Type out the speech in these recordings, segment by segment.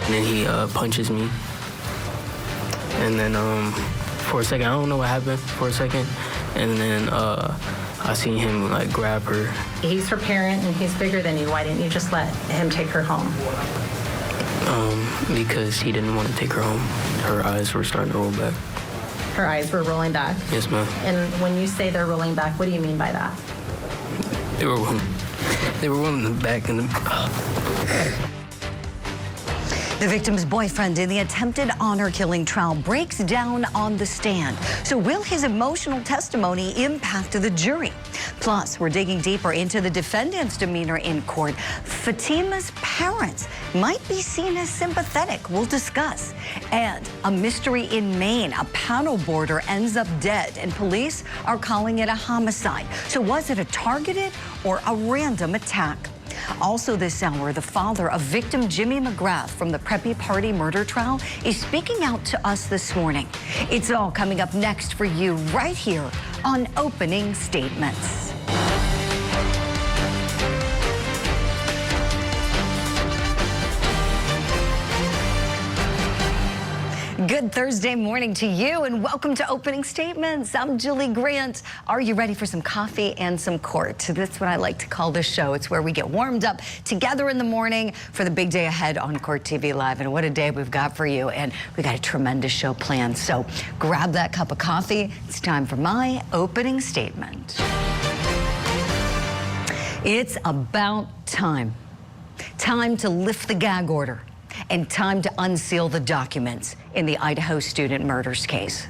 and then he punches me. And then for a second, I don't know what happened for a second, and then I seen him like grab her. He's her parent and he's bigger than you. Why didn't you just let him take her home? Because he didn't want to take her home. Her eyes were starting to roll back. Her eyes were rolling back? Yes, ma'am. And when you say they're rolling back, what do you mean by that? They were rolling back in the... The victim's boyfriend in the attempted honor killing trial breaks down on the stand. So will his emotional testimony impact the jury? Plus, we're digging deeper into the defendant's demeanor in court. Fatima's parents might be seen as sympathetic. We'll discuss. And a mystery in Maine. A panel boarder ends up dead, and police are calling it a homicide. So was it a targeted or a random attack? Also this hour, the father of victim James McGrath from the Preppy Party murder trial is speaking out to us this morning. It's all coming up next for you right here on Opening Statements. Good Thursday morning to you and welcome to Opening Statements. I'm Julie Grant. Are you ready for some coffee and some court? That's what I like to call this show. It's where we get warmed up together in the morning for the big day ahead on Court TV Live. And what a day we've got for you. And we got a tremendous show planned. So grab that cup of coffee. It's time for my opening statement. It's about time. Time to lift the gag order. And time to unseal the documents in the Idaho student murders case.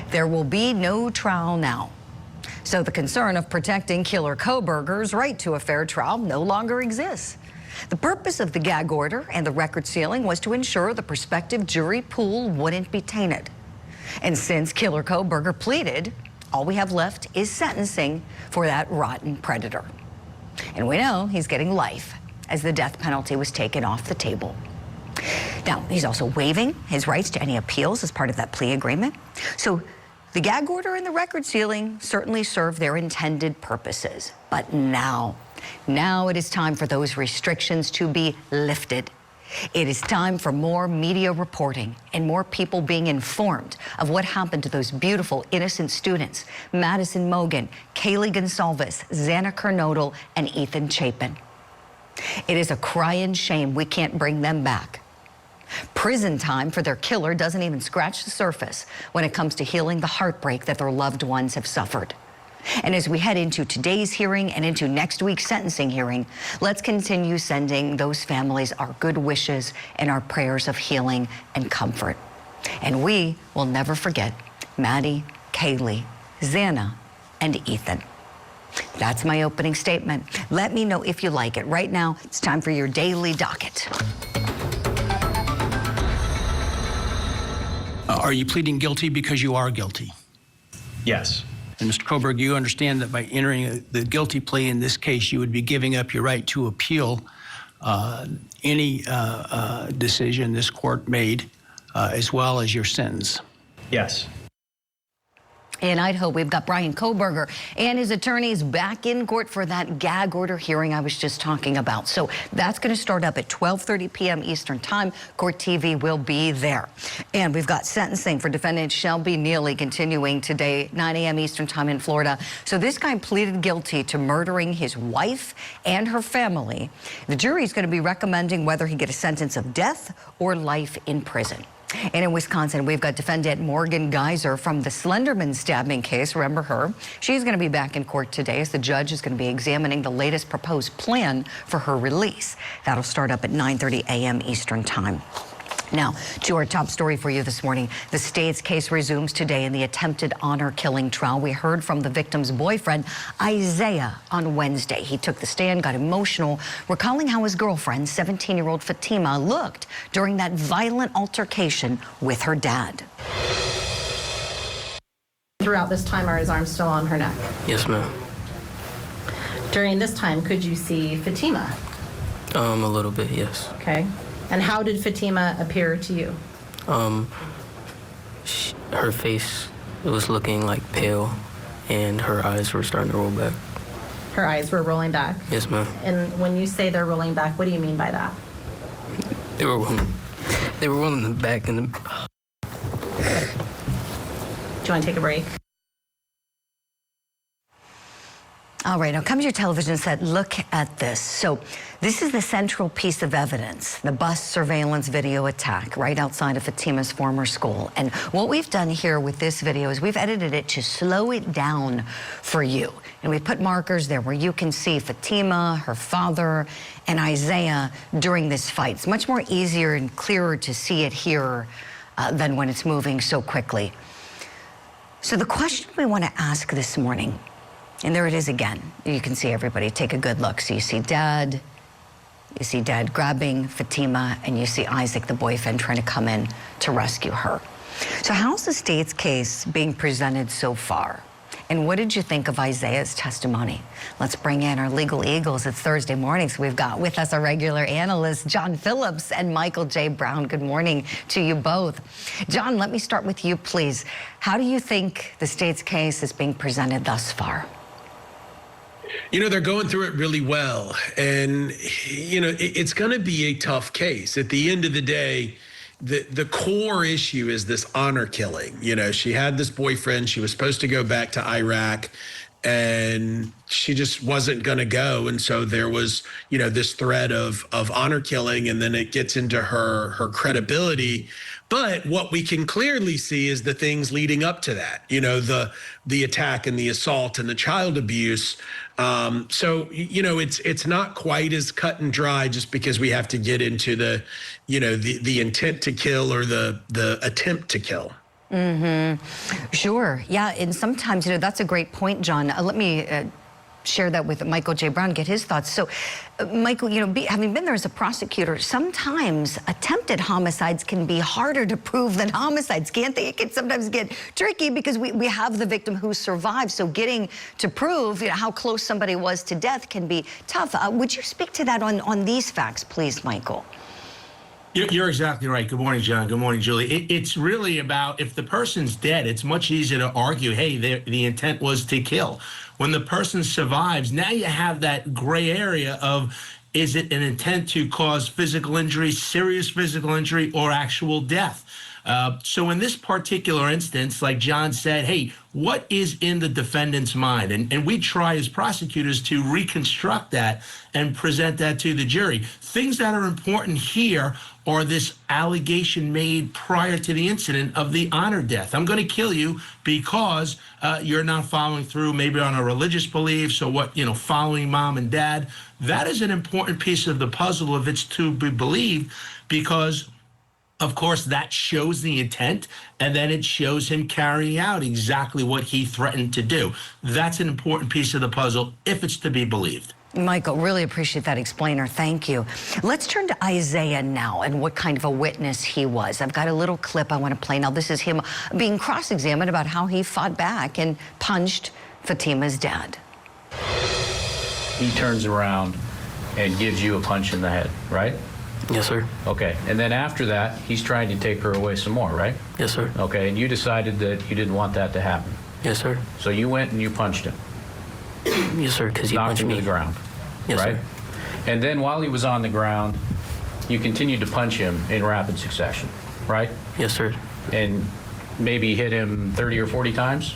There will be no trial now. So the concern of protecting killer Kohberger's right to a fair trial no longer exists. The purpose of the gag order and the record sealing was to ensure the prospective jury pool wouldn't be tainted. And since killer Kohberger pleaded, all we have left is sentencing for that rotten predator. And we know he's getting life as the death penalty was taken off the table. Now, he's also waiving his rights to any appeals as part of that plea agreement. So the gag order and the record sealing certainly serve their intended purposes. But now it is time for those restrictions to be lifted. It is time for more media reporting and more people being informed of what happened to those beautiful, innocent students, Madison Mogan, Kaylee Gonsalves, Xana Kernodle, and Ethan Chapin. It is a crying shame we can't bring them back. Prison time for their killer doesn't even scratch the surface when it comes to healing the heartbreak that their loved ones have suffered. And as we head into today's hearing and into next week's sentencing hearing, let's continue sending those families our good wishes and our prayers of healing and comfort. And we will never forget Maddie, Kaylee, Xana, and Ethan. That's my opening statement. Let me know if you like it. Right now, it's time for your daily docket. Are you pleading guilty because you are guilty? Yes. And Mr. Kohberger, you understand that by entering the guilty plea in this case, you would be giving up your right to appeal any decision this court made, as well as your sentence? Yes. In Idaho, we've got Brian Kohberger and his attorneys back in court for that gag order hearing I was just talking about. So that's going to start up at 12:30 p.m. Eastern Time. Court TV will be there. And we've got sentencing for defendant Shelby Neely continuing today, 9 a.m. Eastern Time in Florida. So this guy pleaded guilty to murdering his wife and her family. The jury is going to be recommending whether he get a sentence of death or life in prison. And in Wisconsin, we've got defendant Morgan Geyser from the Slenderman stabbing case. Remember her? She's going to be back in court today as the judge is going to be examining the latest proposed plan for her release. That'll start up at 9:30 a.m. Eastern Time. Now, to our top story for you this morning. The state's case resumes today in the attempted honor killing trial. We heard from the victim's boyfriend, Isiah, on Wednesday. He took the stand, got emotional, recalling how his girlfriend, 17-year-old Fatima, looked during that violent altercation with her dad. Throughout this time, are his arms still on her neck? Yes, ma'am. During this time, could you see Fatima? A little bit, yes. Okay. And how did Fatima appear to you? Her face was looking like pale, and her eyes were starting to roll back. Her eyes were rolling back? Yes, ma'am. And when you say they're rolling back, what do you mean by that? They were They were rolling the back in the. Do you want to take a break? All right, now come to your television set. Look at this. So this is the central piece of evidence, the bus surveillance video attack right outside of Fatima's former school. And what we've done here with this video is we've edited it to slow it down for you. And we put markers there where you can see Fatima, her father, and Isiah during this fight. It's much more easier and clearer to see it here than when it's moving so quickly. So the question we want to ask this morning, and there it is again. You can see everybody. Take a good look. So you see Dad grabbing Fatima, and you see Isaac, the boyfriend, trying to come in to rescue her. So how's the state's case being presented so far? And what did you think of Isiah's testimony? Let's bring in our legal eagles. It's Thursday morning, so we've got with us our regular analysts, John Phillips and Michael J. Brown. Good morning to you both. John, let me start with you, please. How do you think the state's case is being presented thus far? You know, they're going through it really well. And, you know, it's going to be a tough case. At the end of the day, the core issue is this honor killing. You know, she had this boyfriend. She was supposed to go back to Iraq, and she just wasn't going to go. And so there was, you know, this threat of honor killing, and then it gets into her credibility. But what we can clearly see is the things leading up to that, you know, the attack and the assault and the child abuse. So, you know, it's not quite as cut and dry just because we have to get into the, you know, the intent to kill or the attempt to kill. Mm-hmm. Sure. Yeah. And sometimes, you know, that's a great point, John. Let me share that with Michael J. Brown, get his thoughts. So, Michael, you know, having been there as a prosecutor, sometimes attempted homicides can be harder to prove than homicides, can't they? It can sometimes get tricky because we have the victim who survived. So getting to prove, you know, how close somebody was to death can be tough. Would you speak to that on these facts, please, Michael? You're exactly right. Good morning, John. Good morning, Julie. It's really about if the person's dead, it's much easier to argue, hey, the intent was to kill. When the person survives, now you have that gray area of, is it an intent to cause physical injury, serious physical injury, or actual death? So in this particular instance, like John said, hey, what is in the defendant's mind? And we try as prosecutors to reconstruct that and present that to the jury. Things that are important here are this allegation made prior to the incident of the honor death. I'm going to kill you because you're not following through maybe on a religious beliefs or what, you know, following mom and dad. That is an important piece of the puzzle if it's to be believed, because of course, that shows the intent, and then it shows him carrying out exactly what he threatened to do. That's an important piece of the puzzle if it's to be believed. Michael, really appreciate that explainer. Thank you. Let's turn to Isiah now and what kind of a witness he was. I've got a little clip I want to play. Now, this is him being cross-examined about how he fought back and punched Fatima's dad. He turns around and gives you a punch in the head, right? Yes, sir. Okay, and then after that, he's trying to take her away some more, right? Yes, sir. Okay, and you decided that you didn't want that to happen. Yes, sir. So you went and you punched him. Yes, sir, because he knocked punched him me. to the ground. Yes, right? sir. And then while he was on the ground, you continued to punch him in rapid succession, right? Yes, sir. And maybe hit him 30 or 40 times?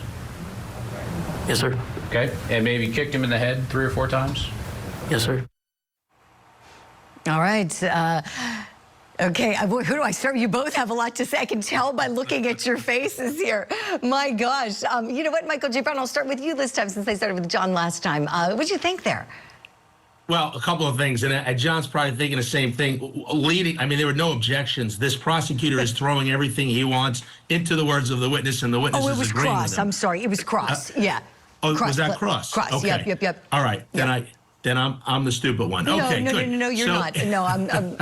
Yes, sir. Okay, and maybe kicked him in the head 3 or 4 times? Yes, sir. All right. Okay, who do I start? You both have a lot to say. I can tell by looking at your faces here. My gosh. You know what, Michael J. Brown, I'll start with you this time since I started with John last time. What'd you think there? Well, a couple of things, and John's probably thinking the same thing. I mean, there were no objections. This prosecutor is throwing everything he wants into the words of the witness, and the witness Oh, it was is agreeing cross. with him. I'm sorry. It was cross. Yeah. Oh, cross, was that cross? Cross. Okay. Yep. All right. Then I'm the stupid one. Okay, good. No, you're not. No, I'm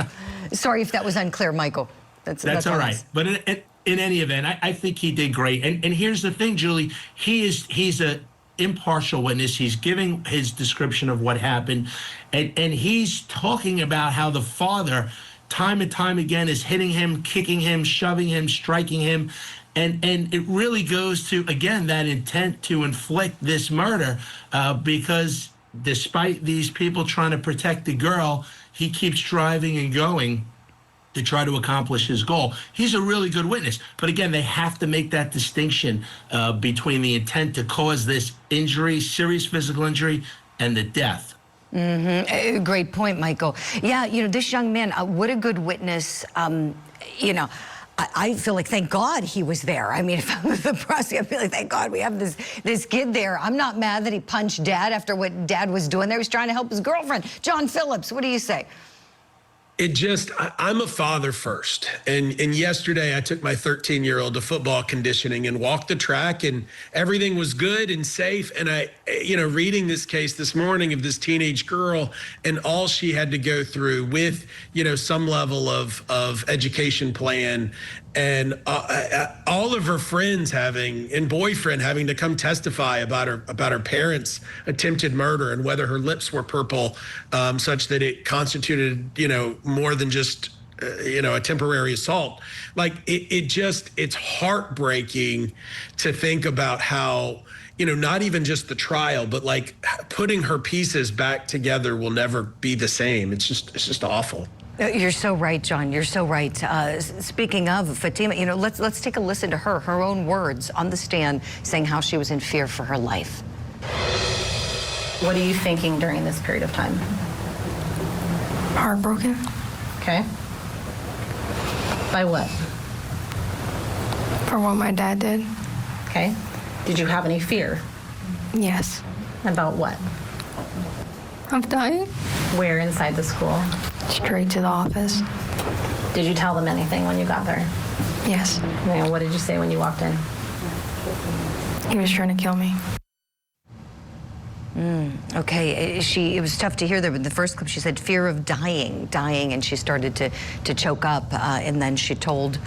sorry if that was unclear, Michael. That's all right. But in any event, I think he did great. And here's the thing, Julie. He's a impartial witness. He's giving his description of what happened, and he's talking about how the father, time and time again, is hitting him, kicking him, shoving him, striking him. And it really goes to, again, that intent to inflict this murder, because despite these people trying to protect the girl, he keeps driving and going to try to accomplish his goal. He's a really good witness. But again, they have to make that distinction between the intent to cause this injury, serious physical injury, and the death. Great point, Michael. Yeah, this young man, what a good witness. I feel like, thank God he was there. I mean, if I was the prosecutor, I feel like, thank God we have this kid there. I'm not mad that he punched Dad after what Dad was doing there. He was trying to help his girlfriend. John Phillips, what do you say? I'm a father first. And yesterday I took my 13-year-old to football conditioning and walked the track, and everything was good and safe. And reading this case this morning of this teenage girl and all she had to go through with, some level of education plan, and all of her friends and boyfriend having to come testify about her parents' attempted murder and whether her lips were purple, such that it constituted, more than just a temporary assault. Like it's heartbreaking to think about how, not even just the trial, but like putting her pieces back together will never be the same. It's just awful. You're so right, John. You're so right. Speaking of Fatima, let's take a listen to her own words on the stand, saying how she was in fear for her life. What are you thinking during this period of time? Heartbroken. Okay. By what? For what my dad did. Okay. Did you have any fear? Yes. About what? Of dying. Where inside the school? Straight to the office. Did you tell them anything when you got there? Yes. And what did you say when you walked in? He was trying to kill me. Okay, it was tough to hear there, but in the first clip she said fear of dying, and she started to choke up, and then she told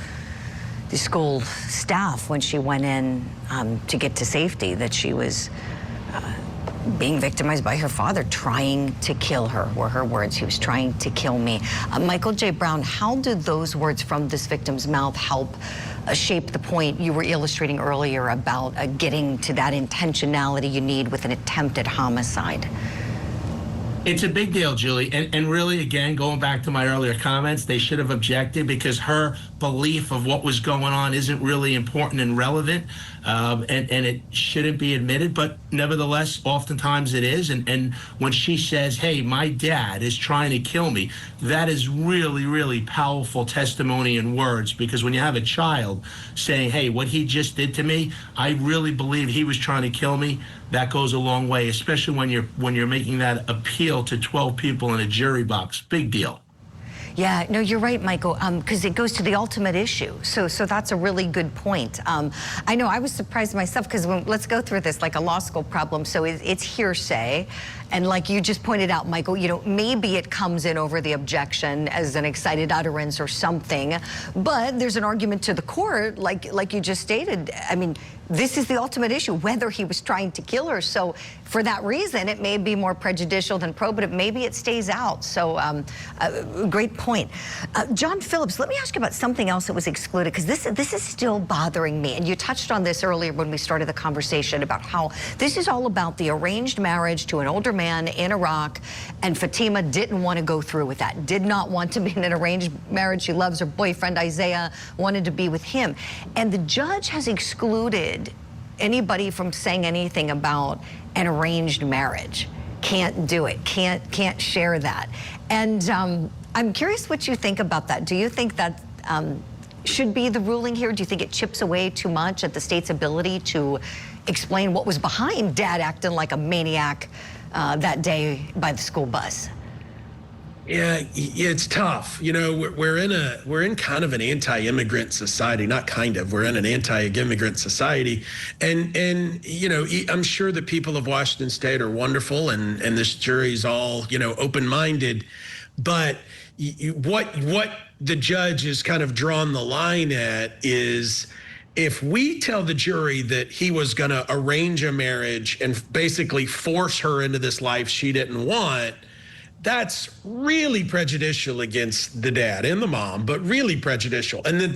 the school staff when she went in to get to safety that she was being victimized by her father, trying to kill her, were her words. He was trying to kill me. Michael J. Brown, how did those words from this victim's mouth help shape the point you were illustrating earlier about getting to that intentionality you need with an attempted homicide? It's a big deal, Julie. And really, again, going back to my earlier comments, they should have objected because her belief of what was going on isn't really important and relevant, and it shouldn't be admitted. But nevertheless, oftentimes it is. And when she says, hey, my dad is trying to kill me, that is really, really powerful testimony and words, because when you have a child saying, hey, what he just did to me, I really believe he was trying to kill me, that goes a long way, especially when you're making that appeal to 12 people in a jury box. Big deal. Yeah, no, you're right, Michael, because it goes to the ultimate issue. So that's a really good point. I know I was surprised myself because let's go through this like a law school problem. So it's hearsay. And like you just pointed out, Michael, maybe it comes in over the objection as an excited utterance or something. But there's an argument to the court, like you just stated. I mean, this is the ultimate issue, whether he was trying to kill her. So for that reason, it may be more prejudicial than probative. Maybe it stays out. So great point. John Phillips, let me ask you about something else that was excluded, because this is still bothering me. And you touched on this earlier when we started the conversation about how this is all about the arranged marriage to an older man in Iraq, and Fatima didn't want to go through with that, did not want to be in an arranged marriage. She loves her boyfriend, Isiah, wanted to be with him. And the judge has excluded anybody from saying anything about an arranged marriage. Can't do it, can't share that. And I'm curious what you think about that. Do you think that should be the ruling here? Do you think it chips away too much at the state's ability to explain what was behind Dad acting like a maniac that day by the school bus? Yeah, it's tough. We're in kind of an anti-immigrant society. Not kind of. We're in an anti-immigrant society, and I'm sure the people of Washington State are wonderful, and this jury's all open-minded, but what the judge has kind of drawn the line at is, if we tell the jury that he was going to arrange a marriage and basically force her into this life she didn't want, that's really prejudicial against the dad and the mom, but really prejudicial. And then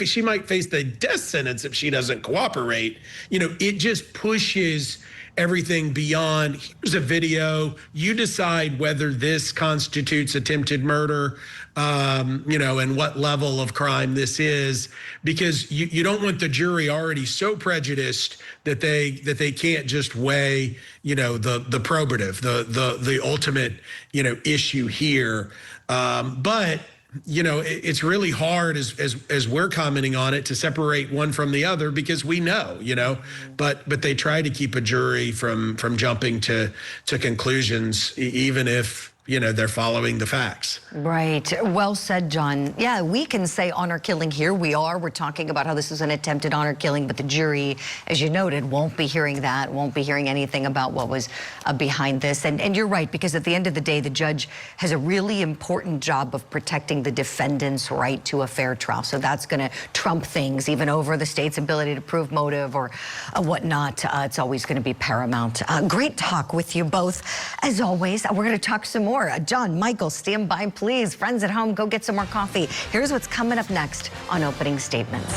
she might face the death sentence if she doesn't cooperate. It just pushes everything beyond, here's a video, you decide whether this constitutes attempted murder, and what level of crime this is, because you don't want the jury already so prejudiced that they can't just weigh, the probative, the ultimate, issue here. But it's really hard as we're commenting on it to separate one from the other, because we know, but they try to keep a jury from jumping to conclusions, even if, they're following the facts. Right. Well said, John. Yeah, we can say honor killing here. We're talking about how this is an attempted honor killing, but the jury, as you noted, won't be hearing that, won't be hearing anything about what was behind this. And you're right, because at the end of the day, the judge has a really important job of protecting the defendant's right to a fair trial. So that's going to trump things, even over the state's ability to prove motive or whatnot. It's always going to be paramount. Great talk with you both. As always, we're going to talk some more. John, Michael, stand by, please. Friends at home, go get some more coffee. Here's what's coming up next on Opening Statements.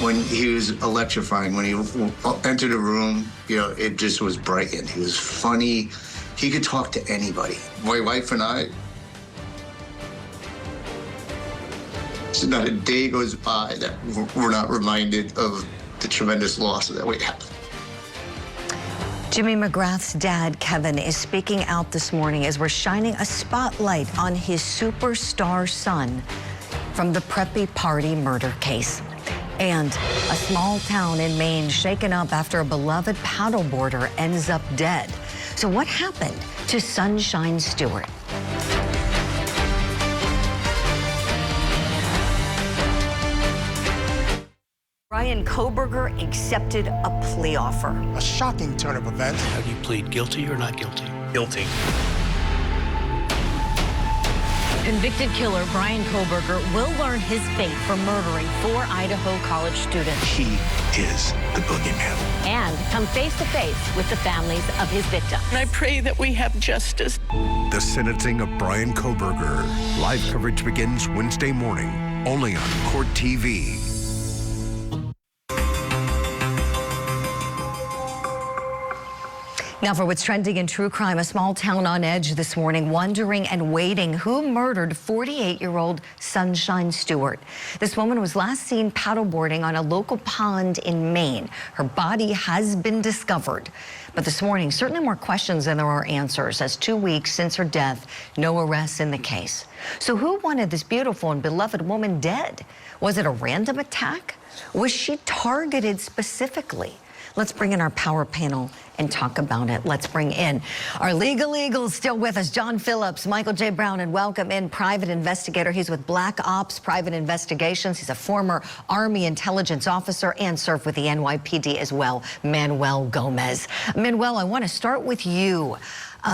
When he was electrifying, when he entered a room, it just was brilliant. He was funny. He could talk to anybody. My wife and I, so not a day goes by that we're not reminded of the tremendous loss that we have. Jimmy McGrath's dad, Kevin, is speaking out this morning as we're shining a spotlight on his superstar son from the Preppy Party murder case. And a small town in Maine shaken up after a beloved paddleboarder ends up dead. So what happened to Sunshine Stewart? Brian Kohberger accepted a plea offer. A shocking turn of events. How do you plead, guilty or not guilty? Guilty. Convicted killer Brian Kohberger will learn his fate for murdering 4 Idaho college students. He is the boogeyman. And come face to face with the families of his victims. I pray that we have justice. The sentencing of Brian Kohberger. Live coverage begins Wednesday morning, only on Court TV. Now for what's trending in true crime, a small town on edge this morning, wondering and waiting who murdered 48-year-old Sunshine Stewart. This woman was last seen paddleboarding on a local pond in Maine. Her body has been discovered. But this morning, certainly more questions than there are answers, as 2 weeks since her death, no arrests in the case. So who wanted this beautiful and beloved woman dead? Was it a random attack? Was she targeted specifically? Let's bring in our power panel and talk about it. Let's bring in our legal eagles still with us, John Phillips, Michael J. Brown, and welcome in private investigator. He's with Black Ops Private Investigations. He's a former Army intelligence officer and served with the NYPD as well, Manuel Gomez. Manuel, I want to start with you.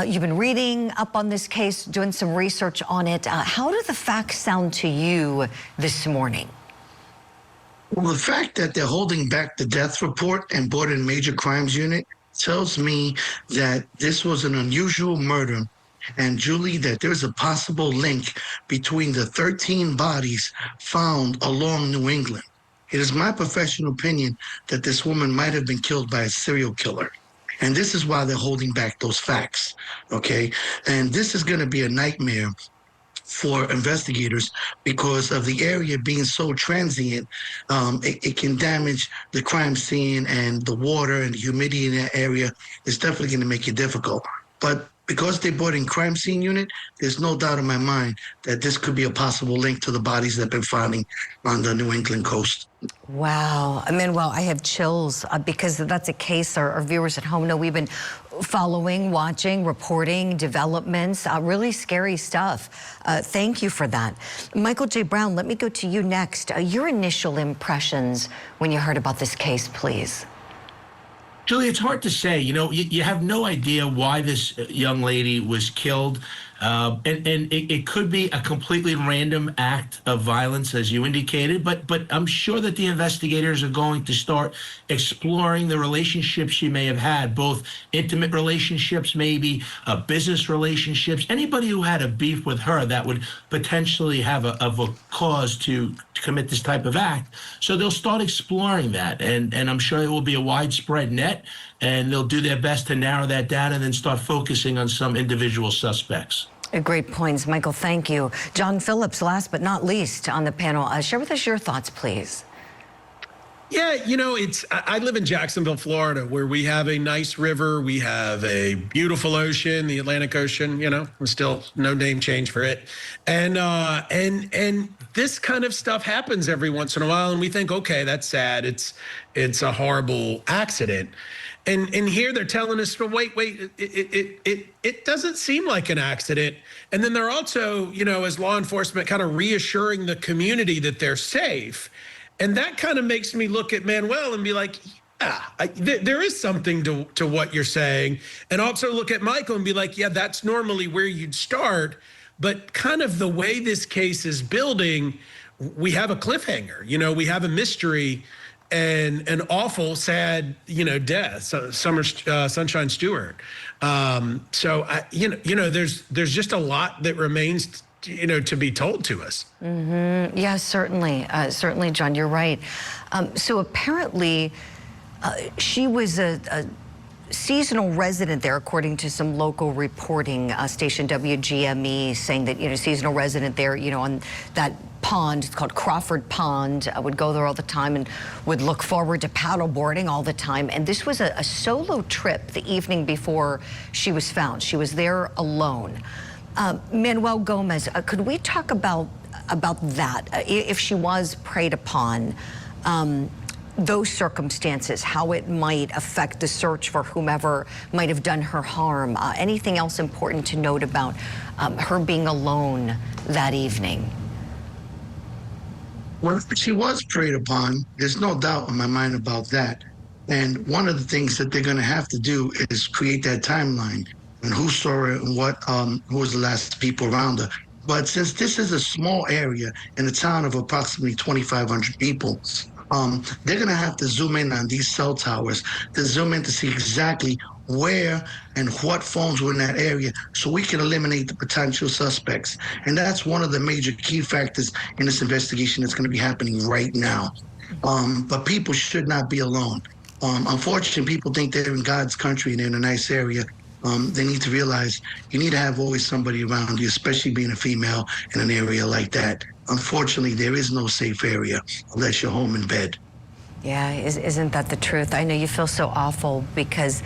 You've been reading up on this case, doing some research on it. How do the facts sound to you this morning? Well, the fact that they're holding back the death report and brought in major crimes unit tells me that this was an unusual murder. And Julie, that there's a possible link between the 13 bodies found along New England. It is my professional opinion that this woman might have been killed by a serial killer. And this is why they're holding back those facts, okay? And this is going to be a nightmare for investigators because of the area being so transient. It can damage the crime scene, and the water and the humidity in that area is definitely going to make it difficult. But because they brought in crime scene unit, there's no doubt in my mind that this could be a possible link to the bodies that have been finding on the New England coast. Wow. Manuel, I have chills because that's a case our viewers at home know we've been following, watching, reporting developments, really scary stuff. Thank you for that. Michael J. Brown, let me go to you next. Your initial impressions when you heard about this case, please. Julie, it's hard to say. You have no idea why this young lady was killed. And it could be a completely random act of violence, as you indicated, but I'm sure that the investigators are going to start exploring the relationships she may have had, both intimate relationships, maybe business relationships, anybody who had a beef with her that would potentially have a cause to commit this type of act. So they'll start exploring that, and I'm sure it will be a widespread net. and they'll do their best to narrow that down and then start focusing on some individual suspects. Great points, Michael. Thank you. John Phillips, last but not least on the panel. Share with us your thoughts, please. Yeah, I live in Jacksonville, Florida, where we have a nice river. We have a beautiful ocean, the Atlantic Ocean, still no name change for it. And this kind of stuff happens every once in a while. And we think, okay, that's sad. It's a horrible accident. And here they're telling us, well, wait, it doesn't seem like an accident. And then they're also, as law enforcement, kind of reassuring the community that they're safe. And that kind of makes me look at Manuel and be like, yeah, there is something to what you're saying. And also look at Michael and be like, yeah, that's normally where you'd start. But kind of the way this case is building, we have a cliffhanger. We have a mystery and an awful, sad, death. Sunshine Stewart. There's just a lot that remains to be told to us. Mm-hmm. Yeah, certainly. Certainly, John, you're right. So apparently, she was a seasonal resident there, according to some local reporting, station WGME, saying that, seasonal resident there, on that pond, it's called Crawford Pond, would go there all the time and would look forward to paddleboarding all the time. And this was a solo trip the evening before she was found. She was there alone. Manuel Gomez, could we talk about that? If she was preyed upon, those circumstances, how it might affect the search for whomever might have done her harm. Anything else important to note about her being alone that evening? Well, she was preyed upon. There's no doubt in my mind about that. And one of the things that they're going to have to do is create that timeline and who saw her and who was the last people around her. But since this is a small area in a town of approximately 2,500 people, they're going to have to zoom in on these cell towers to zoom in to see exactly where and what phones were in that area so we can eliminate the potential suspects. And that's one of the major key factors in this investigation that's going to be happening right now. But people should not be alone. Unfortunately, people think they're in God's country and they're in a nice area. They need to realize you need to have always somebody around you, especially being a female in an area like that. Unfortunately, there is no safe area unless you're home in bed. Yeah, isn't that the truth? I know you feel so awful because,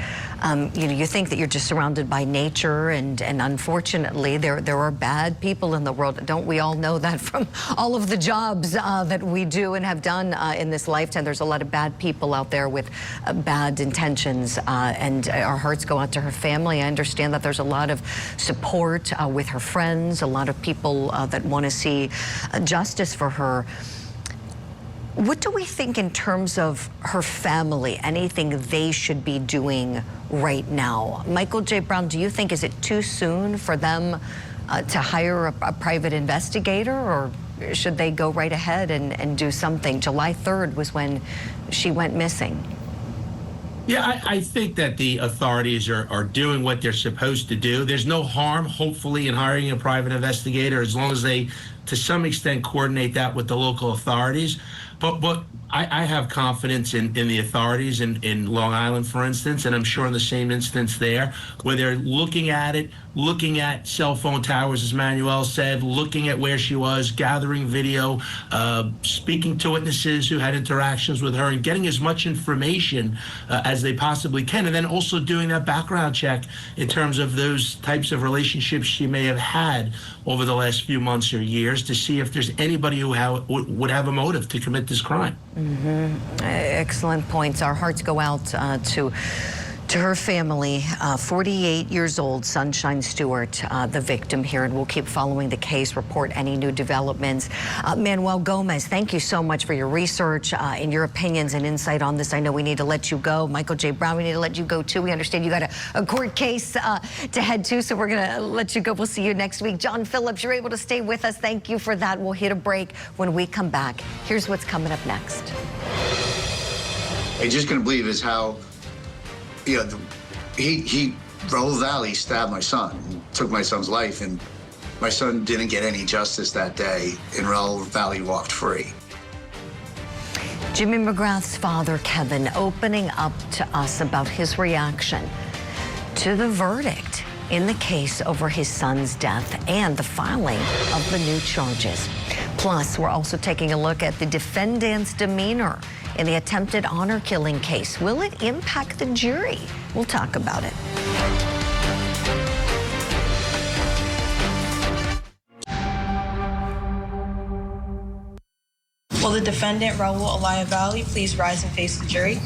you think that you're just surrounded by nature, and unfortunately, there are bad people in the world. Don't we all know that from all of the jobs that we do and have done in this lifetime? There's a lot of bad people out there with bad intentions, and our hearts go out to her family. I understand that there's a lot of support with her friends, a lot of people that want to see justice for her. What do we think in terms of her family, anything they should be doing right now? Michael J. Brown, do you think, is it too soon for them to hire a private investigator, or should they go right ahead and do something? July 3rd was when she went missing. Yeah, I think that the authorities are doing what they're supposed to do. There's no harm, hopefully, in hiring a private investigator as long as they, to some extent, coordinate that with the local authorities. But I have confidence in the authorities in Long Island, for instance, and I'm sure in the same instance there, where they're looking at it, looking at cell phone towers, as Manuel said, looking at where she was, gathering video, speaking to witnesses who had interactions with her, and getting as much information as they possibly can, and then also doing that background check in terms of those types of relationships she may have had over the last few months or years to see if there's anybody who would have a motive to commit this crime. Mm-hmm. Excellent points. Our hearts go out to her family. 48 years old, Sunshine Stewart, the victim here, and we'll keep following the case, report any new developments. Manuel Gomez, thank you so much for your research and your opinions and insight on this. I know we need to let you go. Michael J. Brown, we need to let you go too. We understand you got a court case to head to, so we're going to let you go. We'll see you next week. John Phillips, you're able to stay with us. Thank you for that. We'll hit a break. When we come back, here's what's coming up next. I just couldn't believe is how, Raul Valle stabbed my son, took my son's life, and my son didn't get any justice that day, and Raul Valle walked free. Jimmy McGrath's father, Kevin, opening up to us about his reaction to the verdict in the case over his son's death and the filing of the new charges. Plus, we're also taking a look at the defendant's demeanor in the attempted honor killing case. Will it impact the jury? We'll talk about it. Will the defendant, Raul Valle, please rise and face the jury?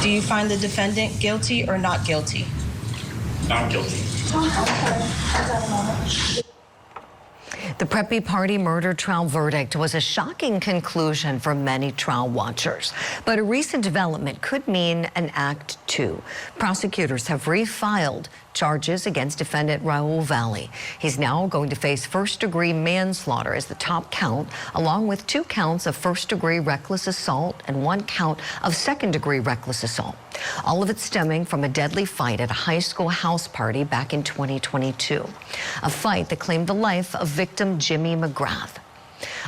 Do you find the defendant guilty or not guilty? Not guilty. The Preppy Party murder trial verdict was a shocking conclusion for many trial watchers. But a recent development could mean an Act 2. Prosecutors have refiled charges against defendant Raul Valle. He's now going to face first-degree manslaughter as the top count, along with 2 counts of first-degree reckless assault and 1 count of second-degree reckless assault. All of it stemming from a deadly fight at a high school house party back in 2022. A fight that claimed the life of victim Jimmy McGrath.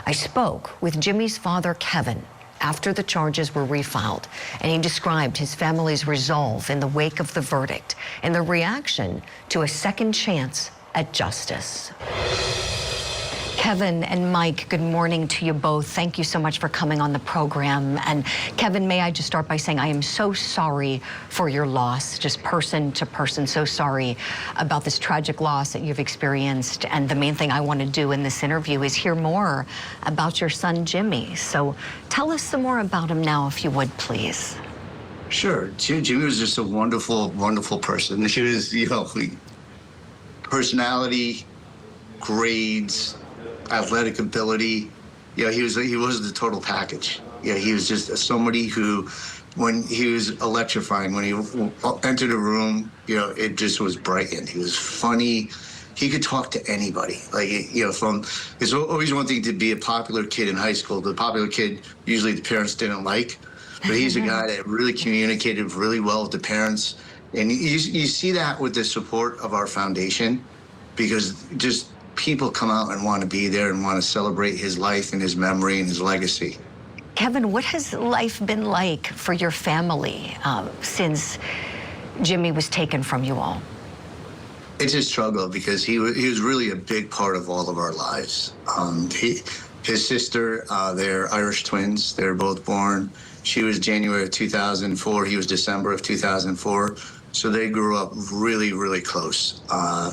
I spoke with Jimmy's father, Kevin, after the charges were refiled, and he described his family's resolve in the wake of the verdict and the reaction to a second chance at justice. Kevin and Mike, good morning to you both. Thank you so much for coming on the program. And Kevin, may I just start by saying I am so sorry for your loss, just person to person, so sorry about this tragic loss that you've experienced. And the main thing I want to do in this interview is hear more about your son, Jimmy. So tell us some more about him now, if you would, please. Sure. Jimmy was just a wonderful, wonderful person. He was, personality, grades, athletic ability. He was the total package. He was just somebody who, when he was electrifying, when he entered a room, it just was brightened. He was funny. He could talk to anybody. It's always one thing to be a popular kid in high school. The popular kid, usually the parents didn't like, but he's a guy that really communicated really well with the parents. And you see that with the support of our foundation, because just people come out and want to be there and want to celebrate his life and his memory and his legacy. Kevin, what has life been like for your family since Jimmy was taken from you all? It's a struggle because he was really a big part of all of our lives. His sister, they're Irish twins. They're both born. She was January of 2004. He was December of 2004. So they grew up really, really close.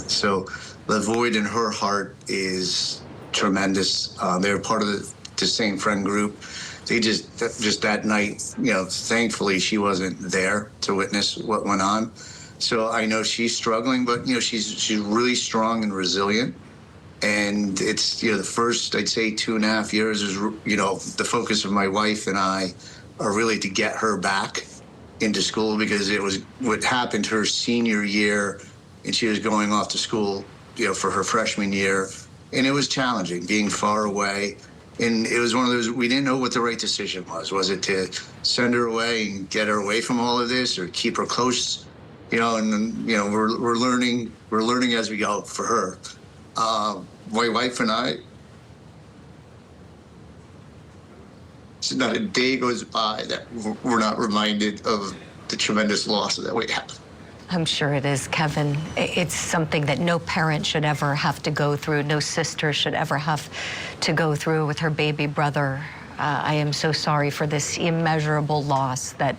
So the void in her heart is tremendous. They're part of the same friend group. They just that night, thankfully she wasn't there to witness what went on. So I know she's struggling, but she's really strong and resilient. And it's the first, I'd say, 2.5 years is the focus of my wife and I are really to get her back into school, because it was what happened her senior year, and she was going off to school for her freshman year, and it was challenging being far away. And it was one of those, we didn't know what the right decision was. Was it to send her away and get her away from all of this, or keep her close? And we're learning as we go for her. My wife and I, not a day goes by that we're not reminded of the tremendous loss that we have. I'm sure it is, Kevin. It's something that no parent should ever have to go through, no sister should ever have to go through with her baby brother. I am so sorry for this immeasurable loss that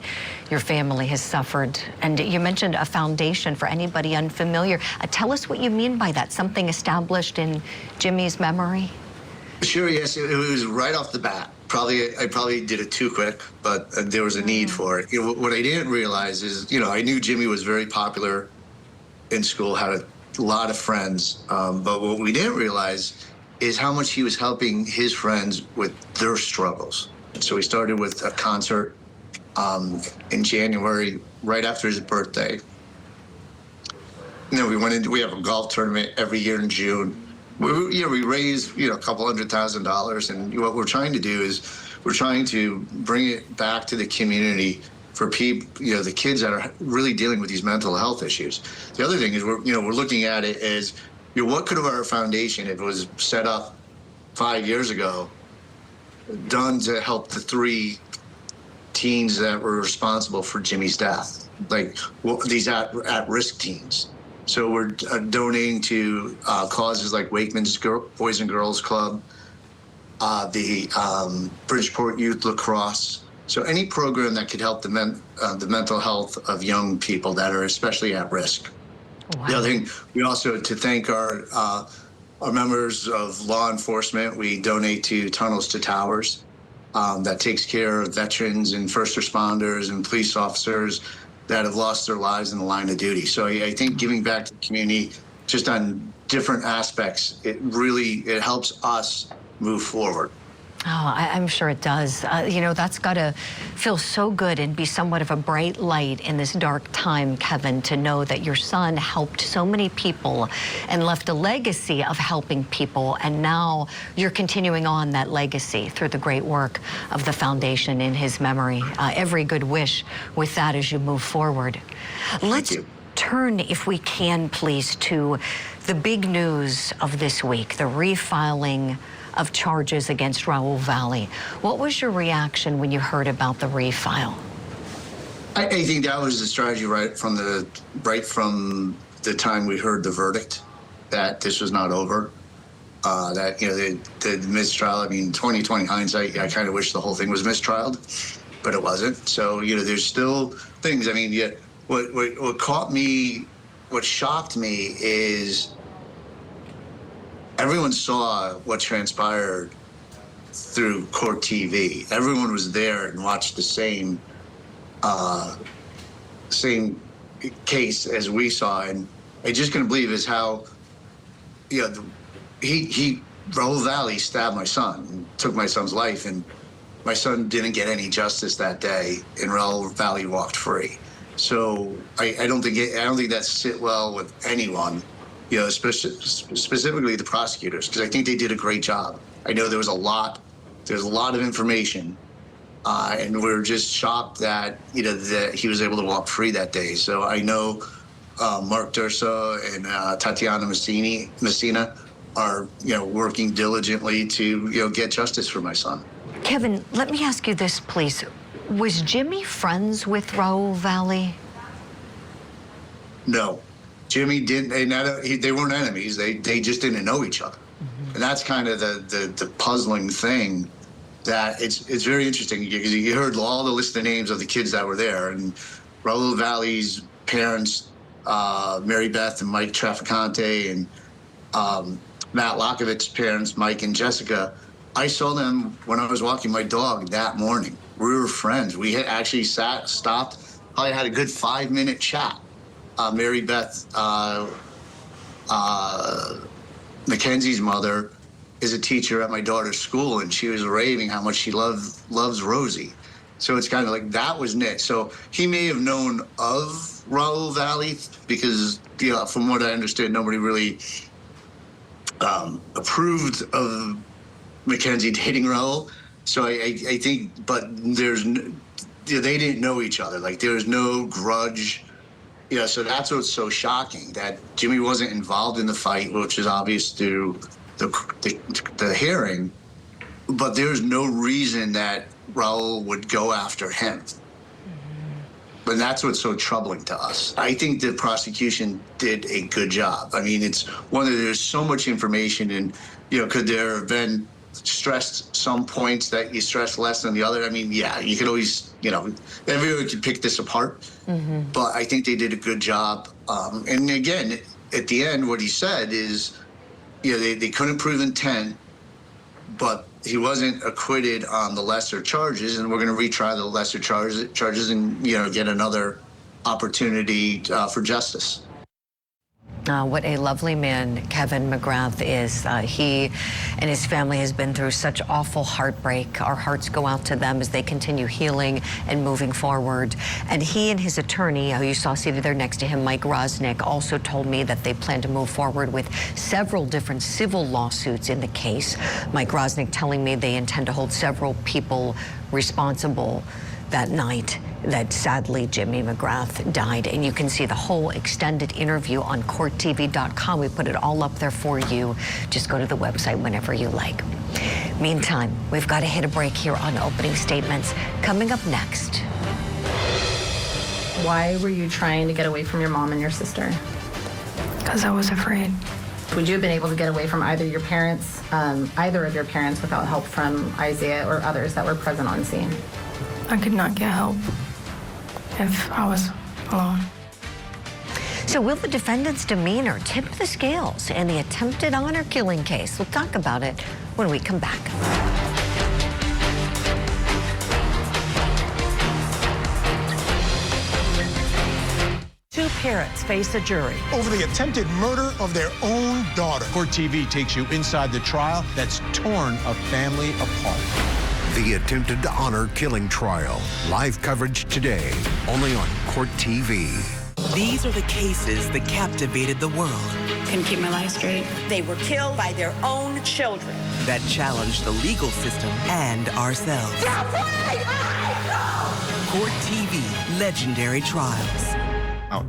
your family has suffered. And you mentioned a foundation for anybody unfamiliar. Tell us what you mean by that, something established in Jimmy's memory? Sure, yes, it was right off the bat. I probably did it too quick, but there was a need for it. What I didn't realize is, I knew Jimmy was very popular in school, had a lot of friends, but what we didn't realize is how much he was helping his friends with their struggles. So we started with a concert in January, right after his birthday. We have a golf tournament every year in June. We raise a couple $100,000, and what we're trying to do is we're trying to bring it back to the community for people, the kids that are really dealing with these mental health issues. The other thing is we're looking at it as what could our foundation, if it was set up 5 years ago done to help the 3 teens that were responsible for Jimmy's death, like these at-risk teens. So we're donating to causes like Wakeman's Boys and Girls Club, the Bridgeport Youth Lacrosse. So any program that could help the mental health of young people that are especially at risk. Wow. The other thing, we also, to thank our members of law enforcement, we donate to Tunnels to Towers. That takes care of veterans and first responders and police officers that have lost their lives in the line of duty. So I think giving back to the community just on different aspects, it helps us move forward. Oh, I'm sure it does. You know, that's got to feel so good and be somewhat of a bright light in this dark time, Kevin, to know that your son helped so many people and left a legacy of helping people. And now you're continuing on that legacy through the great work of the foundation in his memory. Every good wish with that as you move forward. Let's turn, if we can, please, to the big news of this week, the refiling of charges against Raul Valle. What was your reaction when you heard about the refile? I think that was the strategy right from the time we heard the verdict, that this was not over. That, you know, the mistrial, I mean, 2020 hindsight, I kind of wish the whole thing was mistrialed, but it wasn't. So, you know, there's still things. I mean, what caught me, what shocked me is everyone saw what transpired through court TV. Everyone was there and watched the same case as we saw, and I just couldn't believe is how, you know, Raul Valle stabbed my son and took my son's life, and my son didn't get any justice that day, and Raul Valle walked free. So I don't think that sit well with anyone. You know, specifically the prosecutors, because I think they did a great job. I know there's a lot of information, and we're just shocked that, you know, that he was able to walk free that day. So I know Mark Durso and Tatiana Messina are, you know, working diligently to, you know, get justice for my son. Kevin, let me ask you this, please. Was Jimmy friends with Raul Valle? No. Jimmy didn't, they weren't enemies, they just didn't know each other. Mm-hmm. And that's kind of the puzzling thing, that it's very interesting, because you heard all the list of names of the kids that were there, and Raul Valle's parents, Mary Beth and Mike Traficante, and Matt Lockovitz's parents, Mike and Jessica. I saw them when I was walking my dog that morning. We were friends. We had actually stopped, probably had a good 5-minute chat. Mary Beth, Mackenzie's mother, is a teacher at my daughter's school, and she was raving how much she loves Rosie. So it's kind of like that was Nick. So he may have known of Raul Valle, because, you know, from what I understood, nobody really approved of Mackenzie dating Raul. So I think, but there's, you know, they didn't know each other. Like, there was no grudge. You know, so that's what's so shocking, that Jimmy wasn't involved in the fight, which is obvious through the hearing, but there's no reason that Raul would go after him. But that's what's so troubling to us. I think the prosecution did a good job. I mean, it's one that there's so much information, and, you know, could there have been stressed some points that you stress less than the other? I mean, yeah, you could always, you know, everyone could pick this apart, but I think they did a good job. And again, at the end, what he said is, you know, they couldn't prove intent, but he wasn't acquitted on the lesser charges, and we're going to retry the lesser charges and, you know, get another opportunity for justice. What a lovely man Kevin McGrath is. He and his family has been through such awful heartbreak. Our hearts go out to them as they continue healing and moving forward. And he and his attorney, who you saw seated there next to him, Mike Rosnick, also told me that they plan to move forward with several different civil lawsuits in the case. Mike Rosnick telling me they intend to hold several people responsible that night that sadly Jimmy McGrath died. And you can see the whole extended interview on courttv.com. We put it all up there for you. Just go to the website whenever you like. Meantime, we've got to hit a break here on opening statements. Coming up next. Why were you trying to get away from your mom and your sister? Because I was afraid. Would you have been able to get away from either of your parents without help from Isiah or others that were present on scene? I could not get help if I was alone. So will the defendant's demeanor tip the scales in the attempted honor killing case? We'll talk about it when we come back. Two parents face a jury over the attempted murder of their own daughter. Court TV takes you inside the trial that's torn a family apart. The attempted honor killing trial. Live coverage today, only on Court TV. These are the cases that captivated the world. Couldn't keep my life straight. They were killed by their own children. That challenged the legal system and ourselves. Court TV, legendary trials. Out.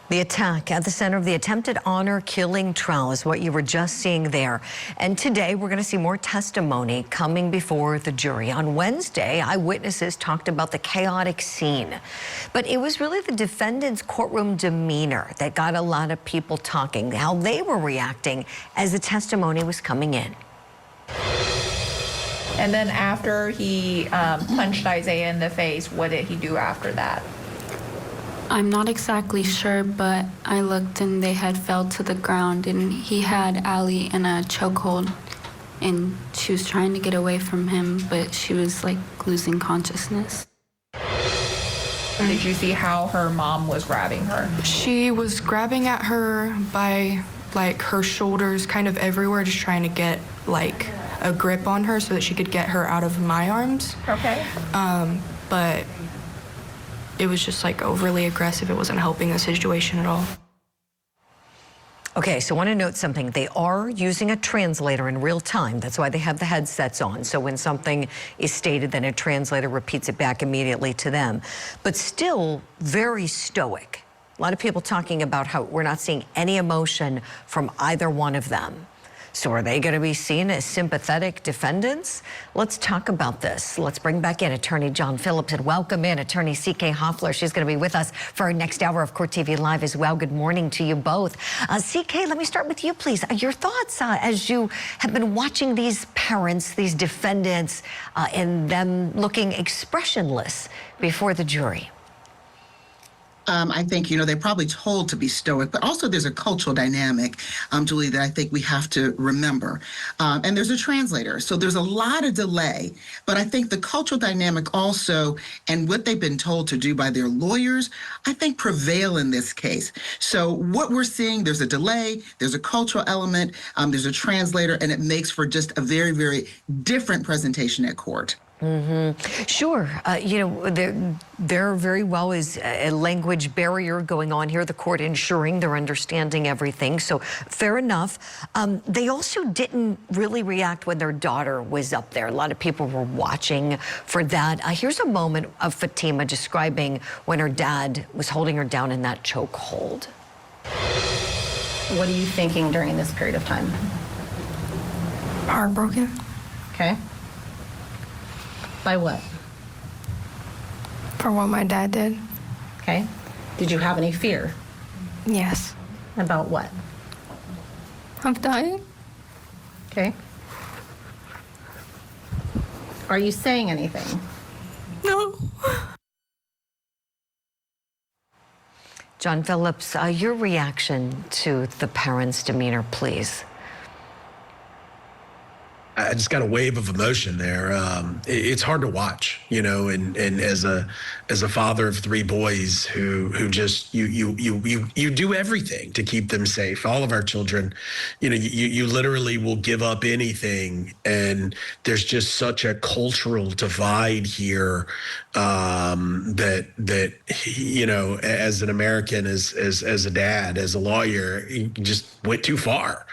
The attack at the center of the attempted honor killing trial is what you were just seeing there. And today we're going to see more testimony coming before the jury. On Wednesday, eyewitnesses talked about the chaotic scene. But it was really the defendant's courtroom demeanor that got a lot of people talking, how they were reacting as the testimony was coming in. And then after he punched Isiah in the face, what did he do after that? I'm not exactly sure, but I looked and they had fell to the ground and he had Ali in a chokehold and she was trying to get away from him, but she was like losing consciousness. Did you see how her mom was grabbing her? She was grabbing at her by like her shoulders, kind of everywhere, just trying to get like a grip on her so that she could get her out of my arms. Okay. But it was just like overly aggressive. It wasn't helping the situation at all. Okay, so I want to note something. They are using a translator in real time. That's why they have the headsets on. So when something is stated, then a translator repeats it back immediately to them. But still very stoic. A lot of people talking about how we're not seeing any emotion from either one of them. So are they going to be seen as sympathetic defendants? Let's talk about this. Let's bring back in Attorney John Phillips and welcome in Attorney C.K. Hoffler. She's going to be with us for our next hour of Court TV Live as well. Good morning to you both. C.K., let me start with you, please. Your thoughts as you have been watching these parents, these defendants, and them looking expressionless before the jury. I think, they're probably told to be stoic, but also there's a cultural dynamic, Julie, that I think we have to remember. And there's a translator, so there's a lot of delay. But I think the cultural dynamic also, and what they've been told to do by their lawyers, I think prevail in this case. So what we're seeing, there's a delay, there's a cultural element, there's a translator, and it makes for just a very, very different presentation at court. Mm-hmm. Sure. There very well is a language barrier going on here, the court ensuring they're understanding everything. So fair enough. They also didn't really react when their daughter was up there. A lot of people were watching for that. Here's a moment of Fatima describing when her dad was holding her down in that chokehold. What are you thinking during this period of time? Heartbroken. Okay. By what? For what my dad did. Okay. Did you have any fear? Yes. About what? I'm dying. Okay. Are you saying anything? No. John Phillips, your reaction to the parents' demeanor, please. I just got a wave of emotion there. It's hard to watch, you know, and as a father of 3 boys who just you do everything to keep them safe. All of our children, you know, you literally will give up anything, and there's just such a cultural divide here that you know, as an American, as a dad, as a lawyer, you just went too far.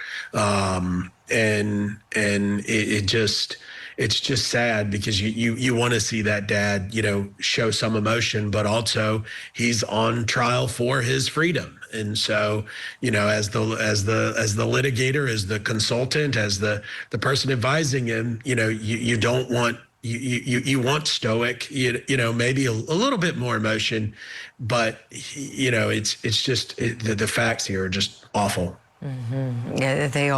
And it's just sad because you want to see that dad, you know, show some emotion, but also he's on trial for his freedom. And so, you know, as the litigator, as the consultant, as the person advising him, you know, you don't want, you want stoic, you know, maybe a little bit more emotion, but you know, it's just the facts here are just awful. Mm-hmm. Yeah, they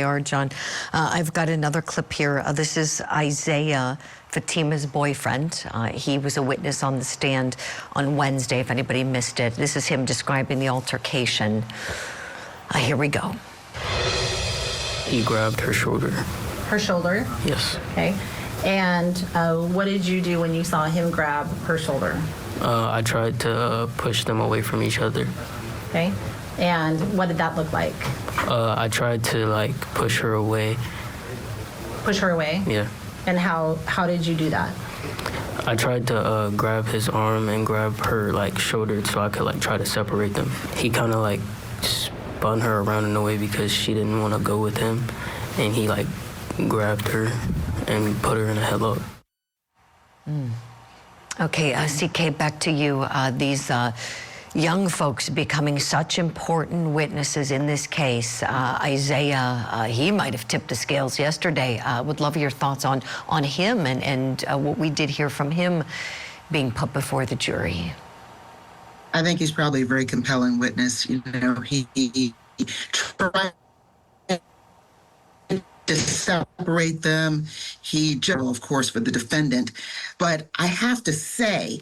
are, John. I've got another clip here. This is Isiah, Fatima's boyfriend. He was a witness on the stand on Wednesday, if anybody missed it. This is him describing the altercation. Here we go. He grabbed her shoulder. Her shoulder? Yes. Okay. And what did you do when you saw him grab her shoulder? I tried to push them away from each other. Okay. And what did that look like? I tried to like push her away. Push her away? Yeah. And how did you do that? I tried to grab his arm and grab her like shoulder so I could like try to separate them. He kind of like spun her around in a way because she didn't want to go with him, and he like grabbed her and put her in a headlock. Okay, CK, back to you. These young folks becoming such important witnesses in this case. Isiah, he might have tipped the scales yesterday. Would love your thoughts on him and what we did hear from him being put before the jury. I think he's probably a very compelling witness. You know, he tried to separate them. He, of course, for the defendant. But I have to say,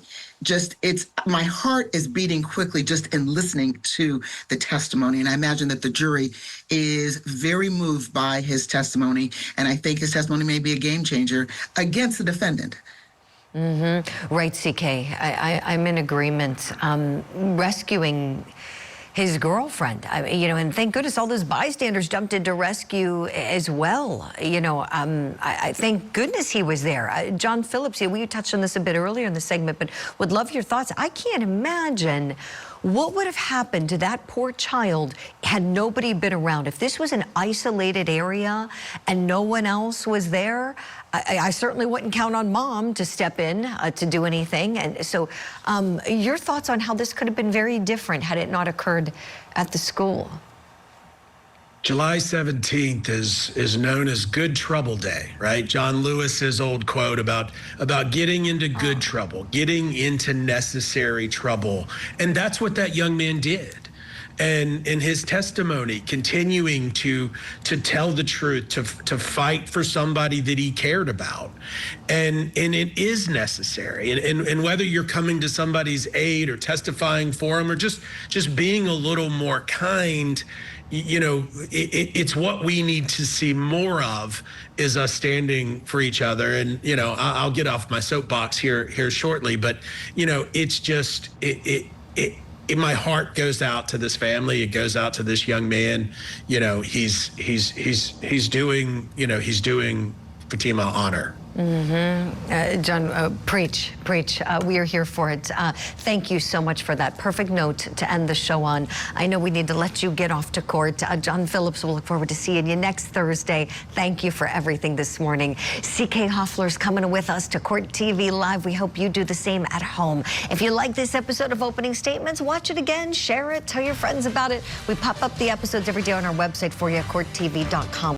my heart is beating quickly just in listening to the testimony. And I imagine that the jury is very moved by his testimony. And I think his testimony may be a game changer against the defendant. Mm-hmm. Right, CK. I'm in agreement. Rescuing his girlfriend, you know, and thank goodness all those bystanders jumped in to rescue as well. You know, I thank goodness he was there. John Phillips, we touched on this a bit earlier in the segment, but would love your thoughts. I can't imagine what would have happened to that poor child had nobody been around. If this was an isolated area and no one else was there, I certainly wouldn't count on mom to step in to do anything. And so your thoughts on how this could have been very different had it not occurred at the school? July 17th is known as Good Trouble Day, right? John Lewis's old quote about getting into good trouble, getting into necessary trouble. And that's what that young man did. And in his testimony, continuing to tell the truth, to fight for somebody that he cared about. And it is necessary. And whether you're coming to somebody's aid or testifying for them or just being a little more kind, you know, it's what we need to see more of, is us standing for each other. And, you know, I'll get off my soapbox here shortly, but, you know, it's just, my heart goes out to this family. It goes out to this young man. You know, he's doing, you know, he's doing Fatima honor. Mm-hmm. John, preach. We are here for it. Thank you so much for that perfect note to end the show on. I know we need to let you get off to court. John Phillips, we'll look forward to seeing you next Thursday. Thank you for everything this morning. CK Hoffler's coming with us to Court TV Live. We hope you do the same at home. If you like this episode of Opening Statements, watch it again, share it, tell your friends about it. We pop up the episodes every day on our website for you at courttv.com.